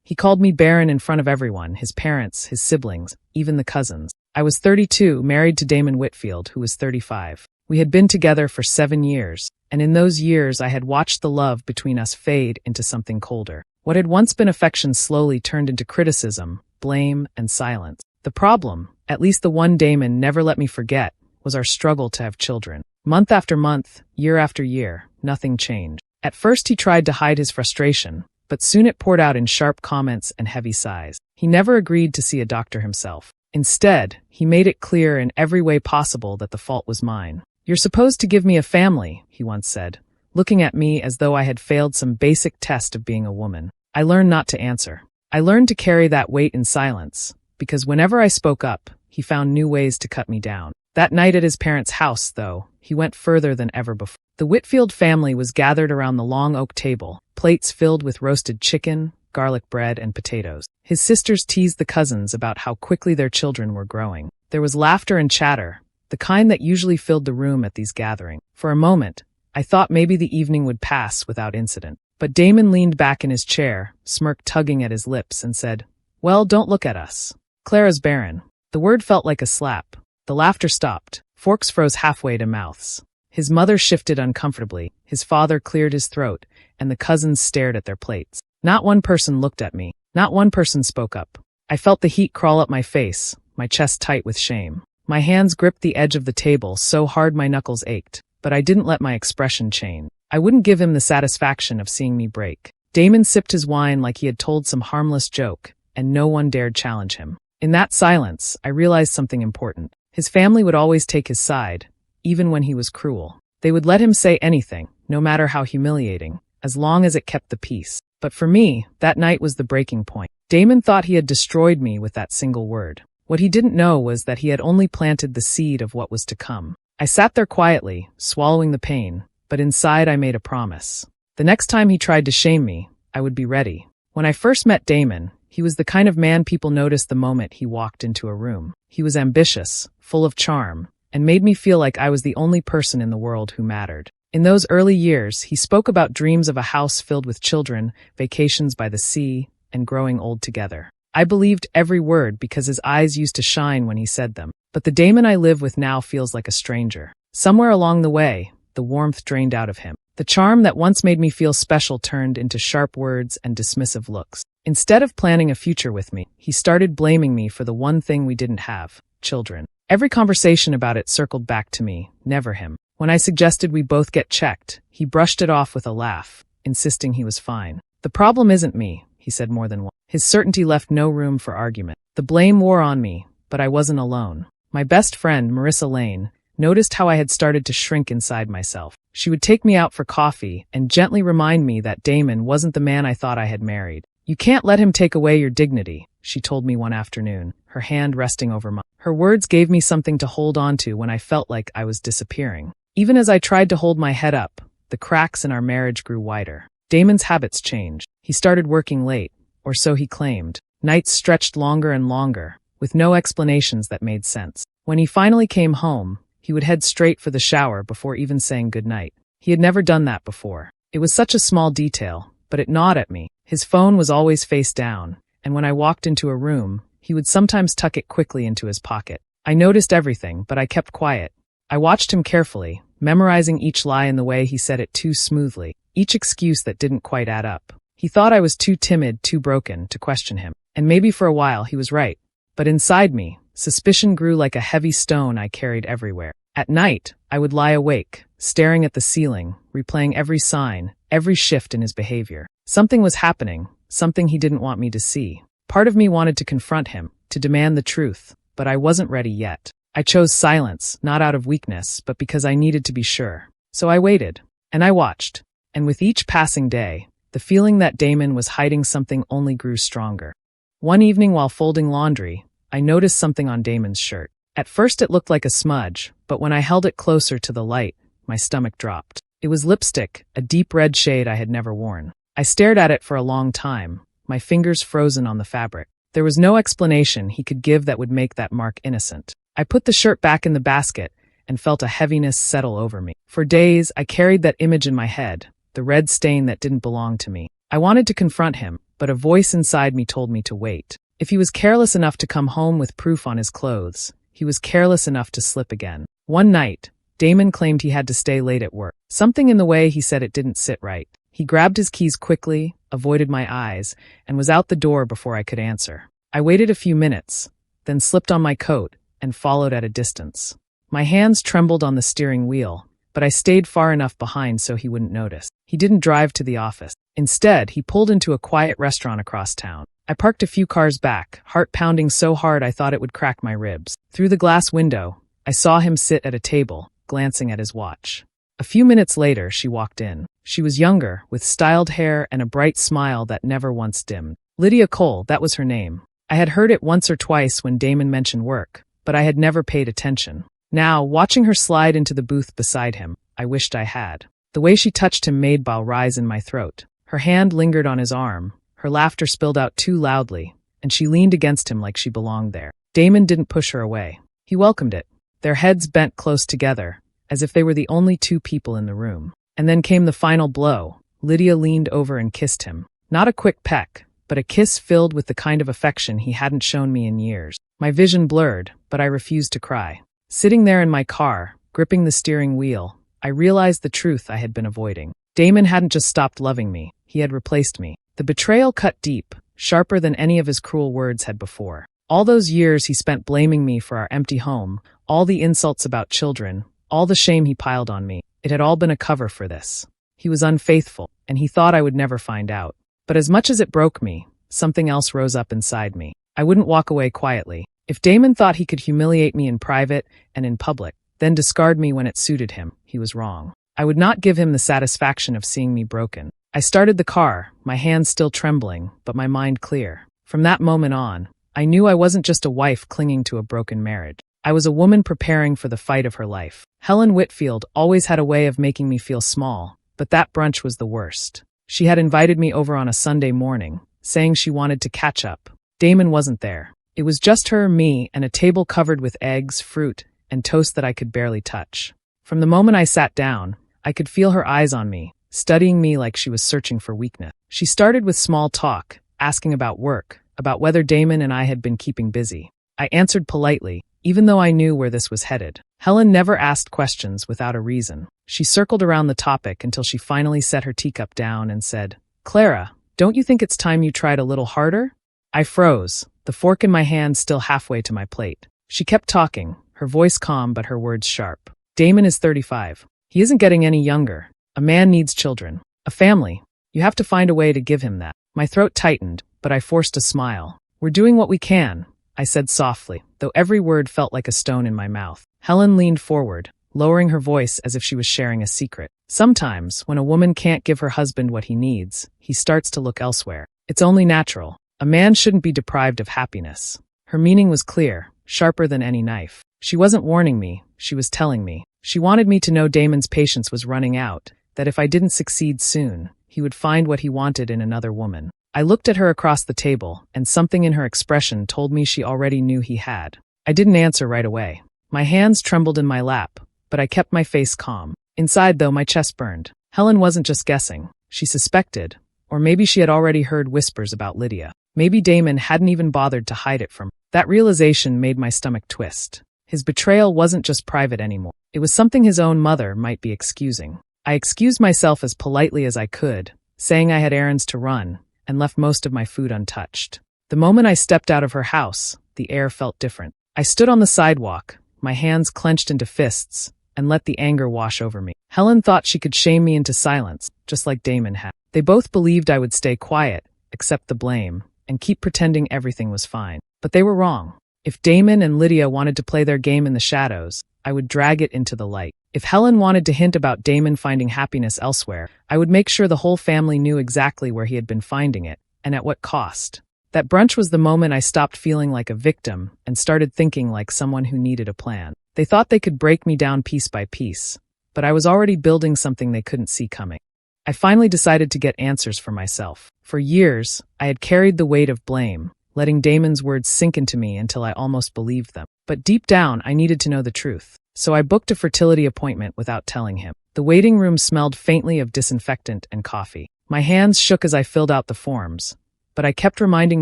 He called me Barren in front of everyone, his parents, his siblings, even the cousins. I was 32, married to Damon Whitfield, who was 35. We had been together for 7 years, and in those years I had watched the love between us fade into something colder. What had once been affection slowly turned into criticism, blame, and silence. The problem, at least the one Damon never let me forget, was our struggle to have children. Month after month, year after year, nothing changed. At first he tried to hide his frustration, but soon it poured out in sharp comments and heavy sighs. He never agreed to see a doctor himself. Instead, he made it clear in every way possible that the fault was mine. "You're supposed to give me a family," he once said, looking at me as though I had failed some basic test of being a woman. I learned not to answer. I learned to carry that weight in silence, because whenever I spoke up, he found new ways to cut me down. That night at his parents' house, though, he went further than ever before. The Whitfield family was gathered around the long oak table, plates filled with roasted chicken, garlic bread, and potatoes. His sisters teased the cousins about how quickly their children were growing. There was laughter and chatter, the kind that usually filled the room at these gatherings. For a moment, I thought maybe the evening would pass without incident. But Damon leaned back in his chair, smirk tugging at his lips, and said, "Well, don't look at us. Clara's barren." The word felt like a slap. The laughter stopped. Forks froze halfway to mouths. His mother shifted uncomfortably, his father cleared his throat, and the cousins stared at their plates. Not one person looked at me. Not one person spoke up. I felt the heat crawl up my face, my chest tight with shame. My hands gripped the edge of the table so hard my knuckles ached, but I didn't let my expression change. I wouldn't give him the satisfaction of seeing me break. Damon sipped his wine like he had told some harmless joke, and no one dared challenge him. In that silence, I realized something important. His family would always take his side, even when he was cruel. They would let him say anything, no matter how humiliating, as long as it kept the peace. But for me, that night was the breaking point. Damon thought he had destroyed me with that single word. What he didn't know was that he had only planted the seed of what was to come. I sat there quietly, swallowing the pain, but inside I made a promise. The next time he tried to shame me, I would be ready. When I first met Damon, he was the kind of man people noticed the moment he walked into a room. He was ambitious, full of charm, and made me feel like I was the only person in the world who mattered. In those early years, he spoke about dreams of a house filled with children, vacations by the sea, and growing old together. I believed every word because his eyes used to shine when he said them. But the Damon I live with now feels like a stranger. Somewhere along the way, the warmth drained out of him. The charm that once made me feel special turned into sharp words and dismissive looks. Instead of planning a future with me, he started blaming me for the one thing we didn't have: children. Every conversation about it circled back to me, never him. When I suggested we both get checked, he brushed it off with a laugh, insisting he was fine. "The problem isn't me," he said more than once. His certainty left no room for argument. The blame wore on me, but I wasn't alone. My best friend, Marissa Lane, noticed how I had started to shrink inside myself. She would take me out for coffee and gently remind me that Damon wasn't the man I thought I had married. "You can't let him take away your dignity," she told me one afternoon, her hand resting over mine. Her words gave me something to hold on to when I felt like I was disappearing. Even as I tried to hold my head up, the cracks in our marriage grew wider. Damon's habits changed. He started working late, or so he claimed. Nights stretched longer and longer, with no explanations that made sense. When he finally came home, he would head straight for the shower before even saying goodnight. He had never done that before. It was such a small detail, but it gnawed at me. His phone was always face down, and when I walked into a room, he would sometimes tuck it quickly into his pocket. I noticed everything, but I kept quiet. I watched him carefully, memorizing each lie in the way he said it too smoothly, each excuse that didn't quite add up. He thought I was too timid, too broken to question him, and maybe for a while he was right. But inside me, suspicion grew like a heavy stone I carried everywhere. At night, I would lie awake, staring at the ceiling, replaying every sign, every shift in his behavior. Something was happening, something he didn't want me to see. Part of me wanted to confront him, to demand the truth, but I wasn't ready yet. I chose silence, not out of weakness, but because I needed to be sure. So I waited, and I watched. And with each passing day, the feeling that Damon was hiding something only grew stronger. One evening while folding laundry, I noticed something on Damon's shirt. At first it looked like a smudge, but when I held it closer to the light, my stomach dropped. It was lipstick, a deep red shade I had never worn. I stared at it for a long time, my fingers frozen on the fabric. There was no explanation he could give that would make that mark innocent. I put the shirt back in the basket and felt a heaviness settle over me. For days, I carried that image in my head, the red stain that didn't belong to me. I wanted to confront him, but a voice inside me told me to wait. If he was careless enough to come home with proof on his clothes, he was careless enough to slip again. One night, Damon claimed he had to stay late at work. Something in the way he said it didn't sit right. He grabbed his keys quickly, avoided my eyes, and was out the door before I could answer. I waited a few minutes, then slipped on my coat and followed at a distance. My hands trembled on the steering wheel, but I stayed far enough behind so he wouldn't notice. He didn't drive to the office. Instead, he pulled into a quiet restaurant across town. I parked a few cars back, heart pounding so hard I thought it would crack my ribs. Through the glass window, I saw him sit at a table, glancing at his watch. A few minutes later, she walked in. She was younger, with styled hair and a bright smile that never once dimmed. Lydia Cole, that was her name. I had heard it once or twice when Damon mentioned work, but I had never paid attention. Now, watching her slide into the booth beside him, I wished I had. The way she touched him made bile rise in my throat. Her hand lingered on his arm, her laughter spilled out too loudly, and she leaned against him like she belonged there. Damon didn't push her away. He welcomed it. Their heads bent close together, as if they were the only two people in the room. And then came the final blow. Lydia leaned over and kissed him. Not a quick peck, but a kiss filled with the kind of affection he hadn't shown me in years. My vision blurred, but I refused to cry. Sitting there in my car, gripping the steering wheel, I realized the truth I had been avoiding. Damon hadn't just stopped loving me, he had replaced me. The betrayal cut deep, sharper than any of his cruel words had before. All those years he spent blaming me for our empty home, all the insults about children, all the shame he piled on me, it had all been a cover for this. He was unfaithful, and he thought I would never find out. But as much as it broke me, something else rose up inside me. I wouldn't walk away quietly. If Damon thought he could humiliate me in private and in public, then discard me when it suited him, he was wrong. I would not give him the satisfaction of seeing me broken. I started the car, my hands still trembling, but my mind clear. From that moment on, I knew I wasn't just a wife clinging to a broken marriage. I was a woman preparing for the fight of her life. Helen Whitfield always had a way of making me feel small, but that brunch was the worst. She had invited me over on a Sunday morning, saying she wanted to catch up. Damon wasn't there. It was just her, me, and a table covered with eggs, fruit, and toast that I could barely touch. From the moment I sat down, I could feel her eyes on me, studying me like she was searching for weakness. She started with small talk, asking about work, about whether Damon and I had been keeping busy. I answered politely, even though I knew where this was headed. Helen never asked questions without a reason. She circled around the topic until she finally set her teacup down and said, "Clara, don't you think it's time you tried a little harder?" I froze, the fork in my hand still halfway to my plate. She kept talking, her voice calm but her words sharp. Damon is 35. He isn't getting any younger. A man needs children. A family. You have to find a way to give him that. My throat tightened, but I forced a smile. "We're doing what we can," I said softly, though every word felt like a stone in my mouth. Helen leaned forward, lowering her voice as if she was sharing a secret. "Sometimes, when a woman can't give her husband what he needs, he starts to look elsewhere. It's only natural. A man shouldn't be deprived of happiness." Her meaning was clear, sharper than any knife. She wasn't warning me, she was telling me. She wanted me to know Damon's patience was running out, that if I didn't succeed soon, he would find what he wanted in another woman. I looked at her across the table, and something in her expression told me she already knew he had. I didn't answer right away. My hands trembled in my lap, but I kept my face calm. Inside, though, my chest burned. Helen wasn't just guessing. She suspected, or maybe she had already heard whispers about Lydia. Maybe Damon hadn't even bothered to hide it from her. That realization made my stomach twist. His betrayal wasn't just private anymore. It was something his own mother might be excusing. I excused myself as politely as I could, saying I had errands to run, and left most of my food untouched. The moment I stepped out of her house, the air felt different. I stood on the sidewalk, my hands clenched into fists, and let the anger wash over me. Helen thought she could shame me into silence, just like Damon had. They both believed I would stay quiet, accept the blame, and keep pretending everything was fine. But they were wrong. If Damon and Lydia wanted to play their game in the shadows, I would drag it into the light. If Helen wanted to hint about Damon finding happiness elsewhere, I would make sure the whole family knew exactly where he had been finding it, and at what cost. That brunch was the moment I stopped feeling like a victim and started thinking like someone who needed a plan. They thought they could break me down piece by piece, but I was already building something they couldn't see coming. I finally decided to get answers for myself. For years, I had carried the weight of blame, letting Damon's words sink into me until I almost believed them. But deep down, I needed to know the truth. So I booked a fertility appointment without telling him. The waiting room smelled faintly of disinfectant and coffee. My hands shook as I filled out the forms, but I kept reminding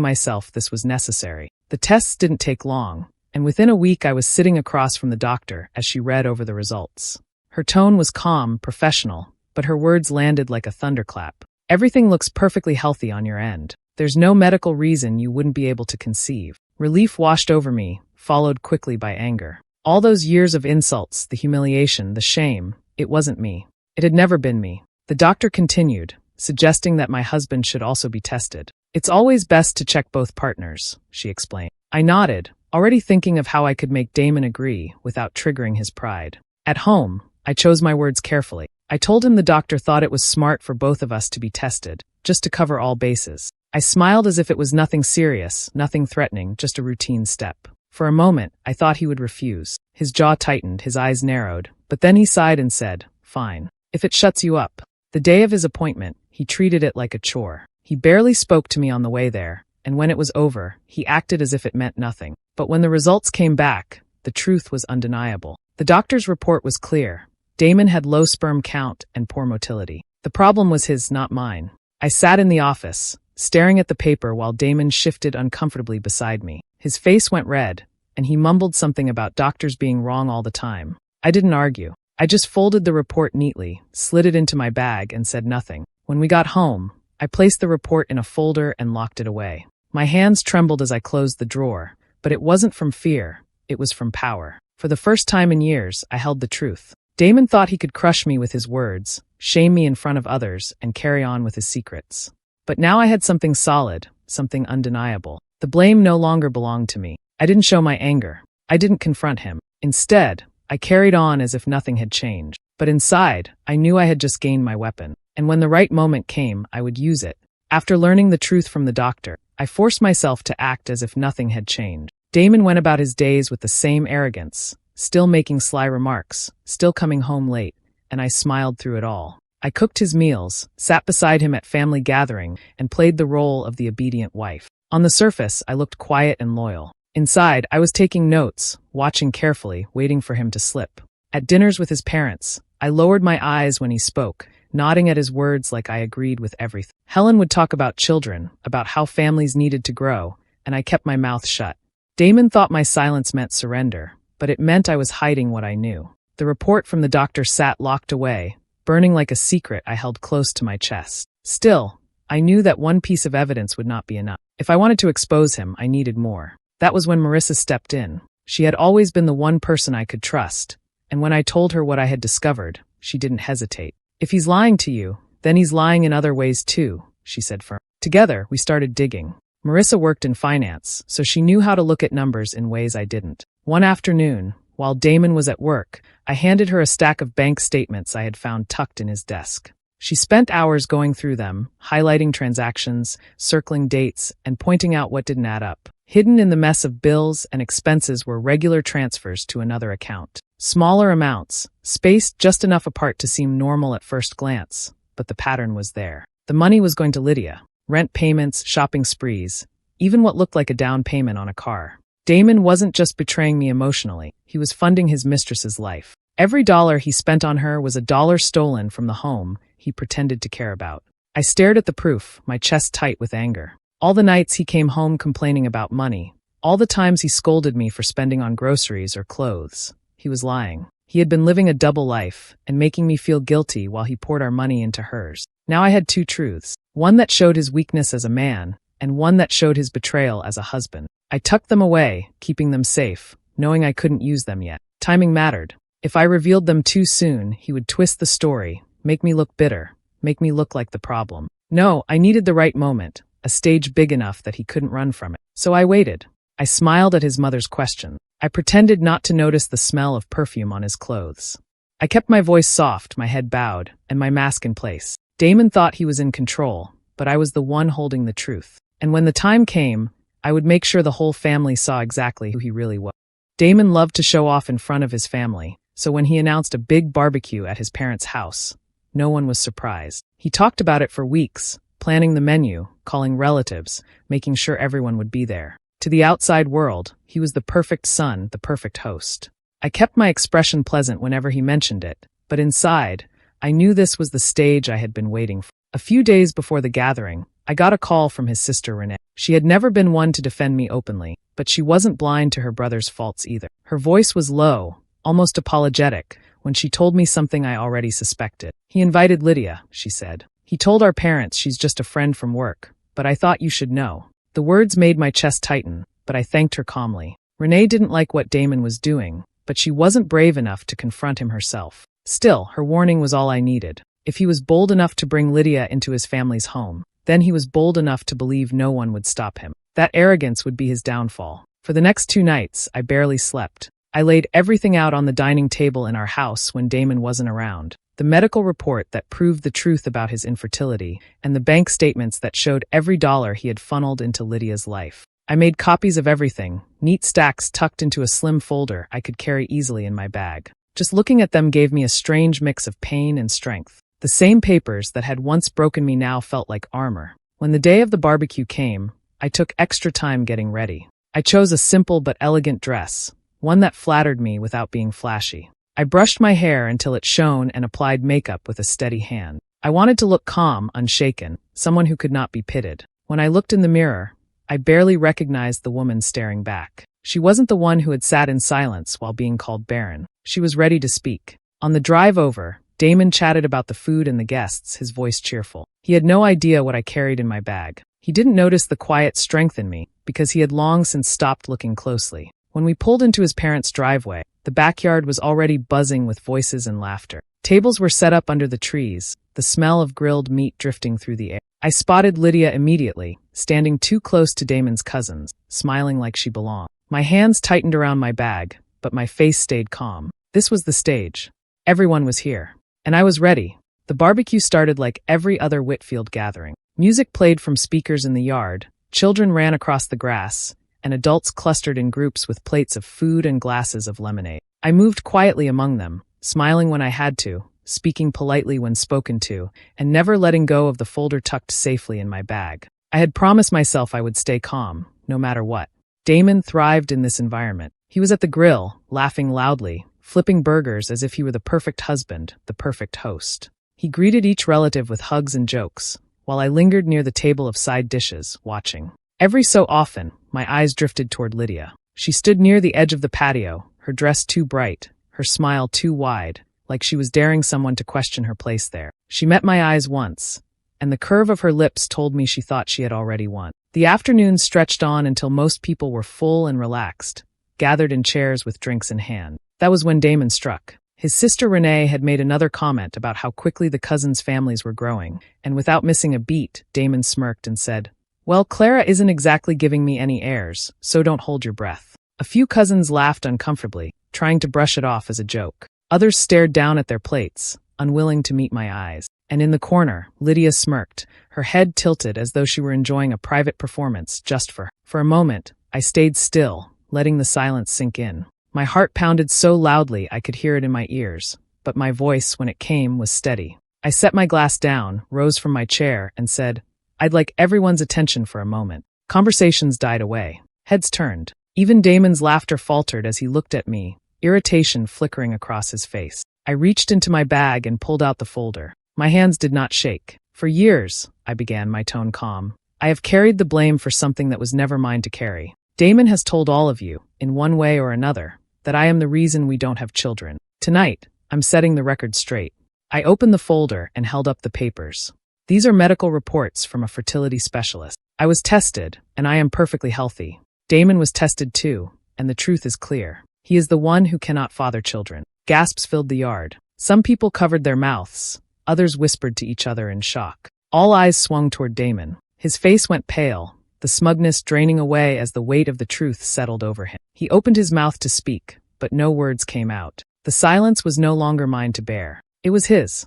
myself this was necessary. The tests didn't take long, and within a week I was sitting across from the doctor as she read over the results. Her tone was calm, professional, but her words landed like a thunderclap. Everything looks perfectly healthy on your end. There's no medical reason you wouldn't be able to conceive. Relief washed over me, followed quickly by anger. All those years of insults, the humiliation, the shame, it wasn't me. It had never been me. The doctor continued, suggesting that my husband should also be tested. It's always best to check both partners, she explained. I nodded, already thinking of how I could make Damon agree without triggering his pride. At home, I chose my words carefully. I told him the doctor thought it was smart for both of us to be tested, just to cover all bases. I smiled as if it was nothing serious, nothing threatening, just a routine step. For a moment, I thought he would refuse. His jaw tightened, his eyes narrowed, but then he sighed and said, "Fine, if it shuts you up." The day of his appointment, he treated it like a chore. He barely spoke to me on the way there, and when it was over, he acted as if it meant nothing. But when the results came back, the truth was undeniable. The doctor's report was clear. Damon had low sperm count and poor motility. The problem was his, not mine. I sat in the office, staring at the paper while Damon shifted uncomfortably beside me. His face went red, and he mumbled something about doctors being wrong all the time. I didn't argue. I just folded the report neatly, slid it into my bag, and said nothing. When we got home, I placed the report in a folder and locked it away. My hands trembled as I closed the drawer, but it wasn't from fear, it was from power. For the first time in years, I held the truth. Damon thought he could crush me with his words, shame me in front of others, and carry on with his secrets. But now I had something solid, something undeniable. The blame no longer belonged to me. I didn't show my anger. I didn't confront him. Instead, I carried on as if nothing had changed. But inside, I knew I had just gained my weapon. And when the right moment came, I would use it. After learning the truth from the doctor, I forced myself to act as if nothing had changed. Damon went about his days with the same arrogance, still making sly remarks, still coming home late, and I smiled through it all. I cooked his meals, sat beside him at family gathering, and played the role of the obedient wife. On the surface, I looked quiet and loyal. Inside, I was taking notes, watching carefully, waiting for him to slip. At dinners with his parents, I lowered my eyes when he spoke, nodding at his words like I agreed with everything. Helen would talk about children, about how families needed to grow, and I kept my mouth shut. Damon thought my silence meant surrender, but it meant I was hiding what I knew. The report from the doctor sat locked away, burning like a secret I held close to my chest. Still, I knew that one piece of evidence would not be enough. If I wanted to expose him, I needed more. That was when Marissa stepped in. She had always been the one person I could trust, and when I told her what I had discovered, she didn't hesitate. "If he's lying to you, then he's lying in other ways too," she said firmly. Together, we started digging. Marissa worked in finance, so she knew how to look at numbers in ways I didn't. One afternoon, while Damon was at work, I handed her a stack of bank statements I had found tucked in his desk. She spent hours going through them, highlighting transactions, circling dates, and pointing out what didn't add up. Hidden in the mess of bills and expenses were regular transfers to another account. Smaller amounts, spaced just enough apart to seem normal at first glance, but the pattern was there. The money was going to Lydia. Rent payments, shopping sprees, even what looked like a down payment on a car. Damon wasn't just betraying me emotionally, he was funding his mistress's life. Every dollar he spent on her was a dollar stolen from the home he pretended to care about. I stared at the proof, my chest tight with anger. All the nights he came home complaining about money, all the times he scolded me for spending on groceries or clothes. He was lying. He had been living a double life and making me feel guilty while he poured our money into hers. Now I had two truths, one that showed his weakness as a man, and one that showed his betrayal as a husband. I tucked them away, keeping them safe, knowing I couldn't use them yet. Timing mattered. If I revealed them too soon, he would twist the story, make me look bitter, make me look like the problem. No, I needed the right moment, a stage big enough that he couldn't run from it. So I waited. I smiled at his mother's question. I pretended not to notice the smell of perfume on his clothes. I kept my voice soft, my head bowed, and my mask in place. Damon thought he was in control, but I was the one holding the truth. And when the time came, I would make sure the whole family saw exactly who he really was. Damon loved to show off in front of his family, so when he announced a big barbecue at his parents' house, no one was surprised. He talked about it for weeks, planning the menu, calling relatives, making sure everyone would be there. To the outside world, he was the perfect son, the perfect host. I kept my expression pleasant whenever he mentioned it, but inside, I knew this was the stage I had been waiting for. A few days before the gathering, I got a call from his sister Renee. She had never been one to defend me openly, but she wasn't blind to her brother's faults either. Her voice was low, almost apologetic, when she told me something I already suspected. He invited Lydia, she said. He told our parents she's just a friend from work, but I thought you should know. The words made my chest tighten, but I thanked her calmly. Renee didn't like what Damon was doing, but she wasn't brave enough to confront him herself. Still, her warning was all I needed. If he was bold enough to bring Lydia into his family's home, then he was bold enough to believe no one would stop him. That arrogance would be his downfall. For the next 2 nights, I barely slept. I laid everything out on the dining table in our house when Damon wasn't around. The medical report that proved the truth about his infertility, and the bank statements that showed every dollar he had funneled into Lydia's life. I made copies of everything, neat stacks tucked into a slim folder I could carry easily in my bag. Just looking at them gave me a strange mix of pain and strength. The same papers that had once broken me now felt like armor. When the day of the barbecue came, I took extra time getting ready. I chose a simple but elegant dress, one that flattered me without being flashy. I brushed my hair until it shone and applied makeup with a steady hand. I wanted to look calm, unshaken, someone who could not be pitied. When I looked in the mirror, I barely recognized the woman staring back. She wasn't the one who had sat in silence while being called Barren. She was ready to speak. On the drive over, Damon chatted about the food and the guests, his voice cheerful. He had no idea what I carried in my bag. He didn't notice the quiet strength in me, because he had long since stopped looking closely. When we pulled into his parents' driveway, the backyard was already buzzing with voices and laughter. Tables were set up under the trees, the smell of grilled meat drifting through the air. I spotted Lydia immediately, standing too close to Damon's cousins, smiling like she belonged. My hands tightened around my bag, but my face stayed calm. This was the stage. Everyone was here. And I was ready. The barbecue started like every other Whitfield gathering. Music played from speakers in the yard, children ran across the grass, and adults clustered in groups with plates of food and glasses of lemonade. I moved quietly among them, smiling when I had to, speaking politely when spoken to, and never letting go of the folder tucked safely in my bag. I had promised myself I would stay calm, no matter what. Damon thrived in this environment. He was at the grill, laughing loudly, flipping burgers as if he were the perfect husband, the perfect host. He greeted each relative with hugs and jokes, while I lingered near the table of side dishes, watching. Every so often, my eyes drifted toward Lydia. She stood near the edge of the patio, her dress too bright, her smile too wide, like she was daring someone to question her place there. She met my eyes once, and the curve of her lips told me she thought she had already won. The afternoon stretched on until most people were full and relaxed, gathered in chairs with drinks in hand. That was when Damon struck. His sister Renee had made another comment about how quickly the cousins' families were growing, and without missing a beat, Damon smirked and said, "Well, Clara isn't exactly giving me any airs, so don't hold your breath." A few cousins laughed uncomfortably, trying to brush it off as a joke. Others stared down at their plates, unwilling to meet my eyes. And in the corner, Lydia smirked, her head tilted as though she were enjoying a private performance just for her. For a moment, I stayed still, letting the silence sink in. My heart pounded so loudly I could hear it in my ears, but my voice, when it came, was steady. I set my glass down, rose from my chair, and said, "I'd like everyone's attention for a moment." Conversations died away. Heads turned. Even Damon's laughter faltered as he looked at me, irritation flickering across his face. I reached into my bag and pulled out the folder. My hands did not shake. "For years," I began, my tone calm, "I have carried the blame for something that was never mine to carry. Damon has told all of you, in one way or another, that I am the reason we don't have children. Tonight, I'm setting the record straight." I opened the folder and held up the papers. "These are medical reports from a fertility specialist. I was tested, and I am perfectly healthy. Damon was tested too, and the truth is clear. He is the one who cannot father children." Gasps filled the yard. Some people covered their mouths. Others whispered to each other in shock. All eyes swung toward Damon. His face went pale, the smugness draining away as the weight of the truth settled over him. He opened his mouth to speak, but no words came out. The silence was no longer mine to bear. It was his.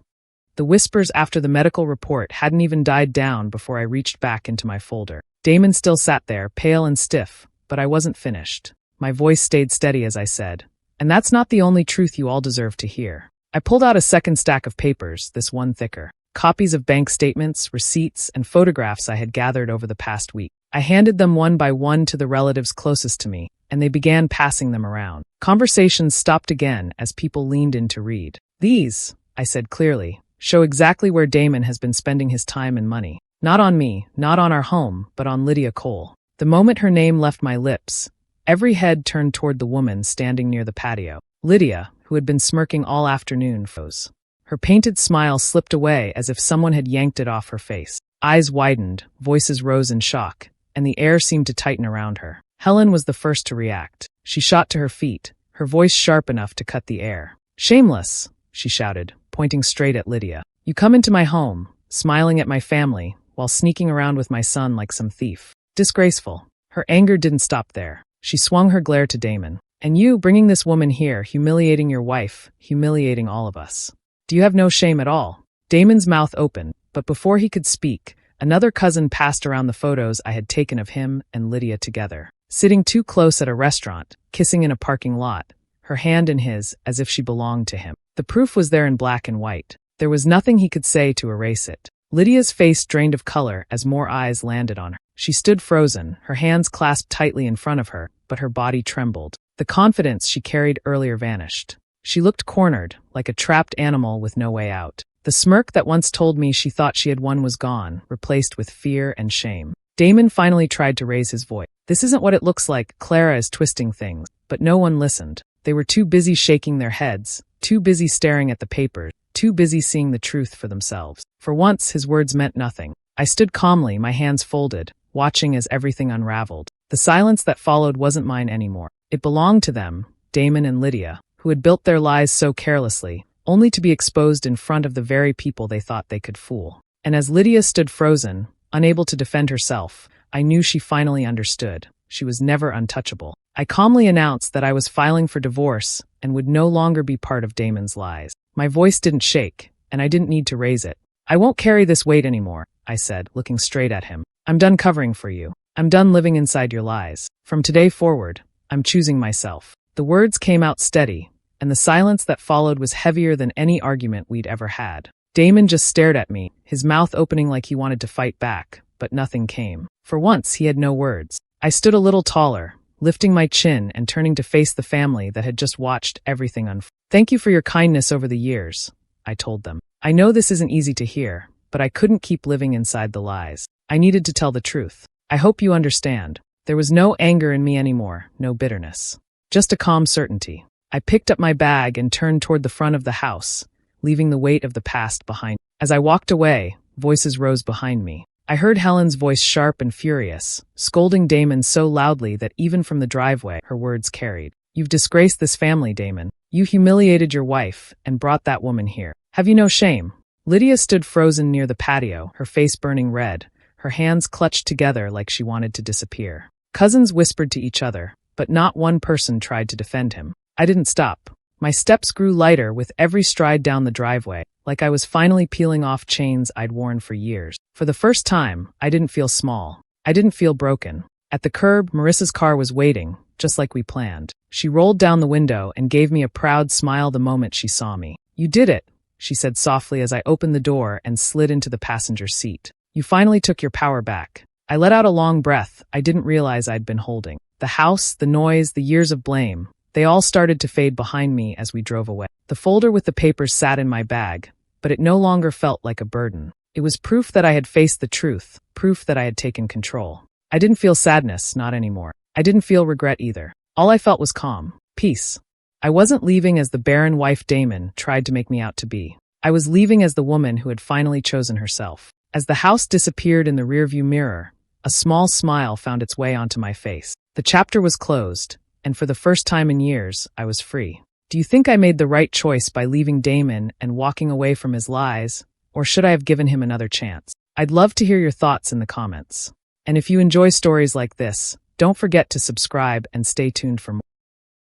The whispers after the medical report hadn't even died down before I reached back into my folder. Damon still sat there, pale and stiff, but I wasn't finished. My voice stayed steady as I said, "And that's not the only truth you all deserve to hear." I pulled out a second stack of papers, this one thicker. Copies of bank statements, receipts, and photographs I had gathered over the past week. I handed them one by one to the relatives closest to me, and they began passing them around. Conversations stopped again as people leaned in to read. "These," I said clearly, "show exactly where Damon has been spending his time and money. Not on me, not on our home, but on Lydia Cole. The moment her name left my lips, every head turned toward the woman standing near the patio. Lydia, who had been smirking all afternoon, froze. Her painted smile slipped away as if someone had yanked it off her face. Eyes widened, voices rose in shock, and the air seemed to tighten around her. Helen was the first to react. She shot to her feet, her voice sharp enough to cut the air. "Shameless!" she shouted, pointing straight at Lydia. "You come into my home, smiling at my family, while sneaking around with my son like some thief. Disgraceful." Her anger didn't stop there. She swung her glare to Damon. "And you, bringing this woman here, humiliating your wife, humiliating all of us. Do you have no shame at all?" Damon's mouth opened, but before he could speak, another cousin passed around the photos I had taken of him and Lydia together, sitting too close at a restaurant, kissing in a parking lot, her hand in his as if she belonged to him. The proof was there in black and white. There was nothing he could say to erase it. Lydia's face drained of color as more eyes landed on her. She stood frozen, her hands clasped tightly in front of her, but her body trembled. The confidence she carried earlier vanished. She looked cornered, like a trapped animal with no way out. The smirk that once told me she thought she had won was gone, replaced with fear and shame. Damon finally tried to raise his voice. "This isn't what it looks like. Clara is twisting things." But no one listened. They were too busy shaking their heads, too busy staring at the papers, too busy seeing the truth for themselves. For once, his words meant nothing. I stood calmly, my hands folded, watching as everything unraveled. The silence that followed wasn't mine anymore. It belonged to them, Damon and Lydia, who had built their lies so carelessly, only to be exposed in front of the very people they thought they could fool. And as Lydia stood frozen, unable to defend herself, I knew she finally understood. She was never untouchable. I calmly announced that I was filing for divorce and would no longer be part of Damon's lies. My voice didn't shake, and I didn't need to raise it. "I won't carry this weight anymore," I said, looking straight at him. "I'm done covering for you. I'm done living inside your lies. From today forward, I'm choosing myself." The words came out steady, and the silence that followed was heavier than any argument we'd ever had. Damon just stared at me, his mouth opening like he wanted to fight back, but nothing came. For once, he had no words. I stood a little taller, lifting my chin and turning to face the family that had just watched everything unfold. "Thank you for your kindness over the years," I told them. "I know this isn't easy to hear, but I couldn't keep living inside the lies. I needed to tell the truth. I hope you understand." There was no anger in me anymore, no bitterness. Just a calm certainty. I picked up my bag and turned toward the front of the house, leaving the weight of the past behind. As I walked away, voices rose behind me. I heard Helen's voice sharp and furious, scolding Damon so loudly that even from the driveway, her words carried. "You've disgraced this family, Damon. You humiliated your wife and brought that woman here. Have you no shame?" Lydia stood frozen near the patio, her face burning red, her hands clutched together like she wanted to disappear. Cousins whispered to each other, but not one person tried to defend him. I didn't stop. My steps grew lighter with every stride down the driveway, like I was finally peeling off chains I'd worn for years. For the first time, I didn't feel small. I didn't feel broken. At the curb, Marissa's car was waiting, just like we planned. She rolled down the window and gave me a proud smile the moment she saw me. "You did it," she said softly as I opened the door and slid into the passenger seat. "You finally took your power back." I let out a long breath I didn't realize I'd been holding. The house, the noise, the years of blame, they all started to fade behind me as we drove away. The folder with the papers sat in my bag, but it no longer felt like a burden. It was proof that I had faced the truth, proof that I had taken control. I didn't feel sadness, not anymore. I didn't feel regret either. All I felt was calm, peace. I wasn't leaving as the barren wife Damon tried to make me out to be. I was leaving as the woman who had finally chosen herself. As the house disappeared in the rearview mirror, a small smile found its way onto my face. The chapter was closed, and for the first time in years, I was free. Do you think I made the right choice by leaving Damon and walking away from his lies, or should I have given him another chance? I'd love to hear your thoughts in the comments. And if you enjoy stories like this, don't forget to subscribe and stay tuned for more.